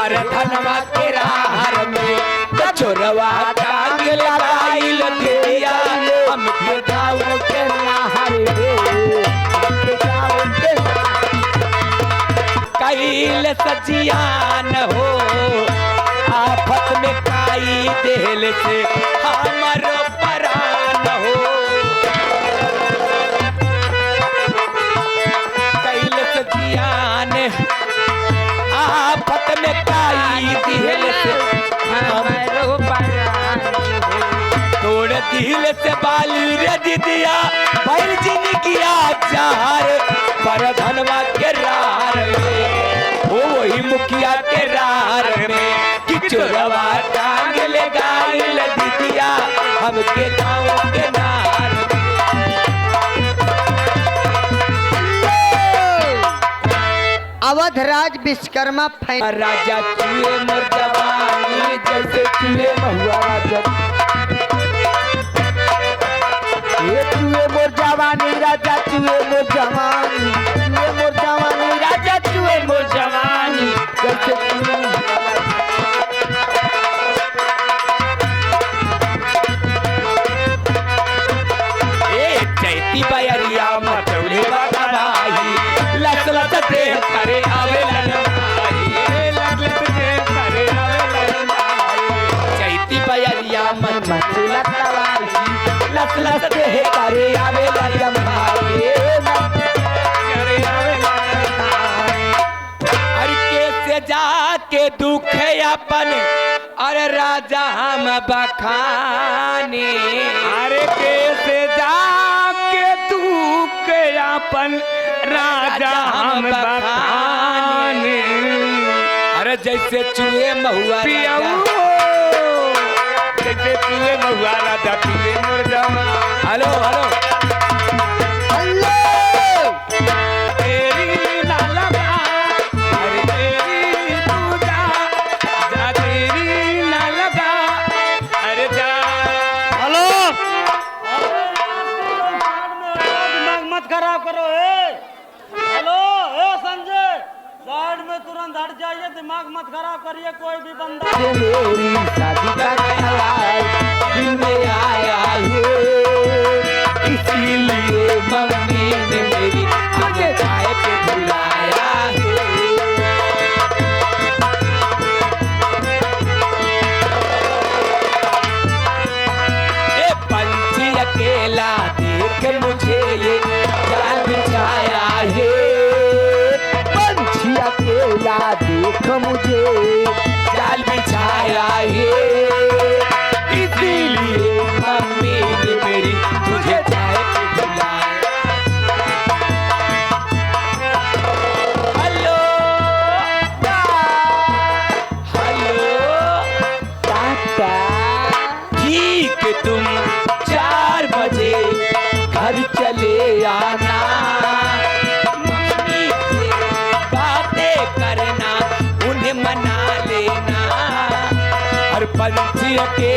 पर धनवा के रार में चोरवा टांग लगाइल दिया हमके गाँव के नहर में कैल सजियान हो आफत में काई देल से हमर परान हो कैल सजियान आफत में काई देल से हमर परान हो तोड़ दिल से बाली रे दिदिया भैल जिनगिया चार पर धनवा के रार में वही मुखिया के रार में कि चोरवा टांग ले गाइल दिदिया हमके गाँव के नार अवधराज विश्वकर्मा राजा चूहे मोर जवानी जैसे चूहे महुआ राजा ये चूहे मोर जवानी राजा चूहे मोर जवानी चूहे मोर जवानी राजा चूहे मोर जवानी जैसे चूहे चैती बयरिया मटौले बगड़ाई लस लस देह करे आवे चैती बयरिया मन मचला लस लस देह करे आवे अरे कैसे जाके दुख अपन अरे राजा हम बखाने अरे कैसे जाके दुख अपन राजा हम बखाने अरे जैसे चूहे महुआ जैसे चूहे महुआ राजा चूहे मोर जवानी हेलो हेलो तेरी ना लगा अरे तेरी तू जा जा तेरी ना लगा अरे जा हेलो दिमाग मत खराब करो हेलो संजय साइड में तुरंत हट जाइए दिमाग मत खराब करिए कोई भी बंदा मेरी शादी का ख्याल दिल में आया है इसीलिए मम्मी ने मेरी आगे चाय पे बुलाया है ए पंछी अकेला देख मुझे ये जाल बिछाया है पंछी अकेला देख मुझे जाल बिछाया है इसीलिए मम्मी ने मेरी तुझे चाय पे बुलाया हेलो हेलो टाटा ठीक तुम 4 बजे घर चले आना मम्मी से बातें करना उन्हें मना लेना और पंछी के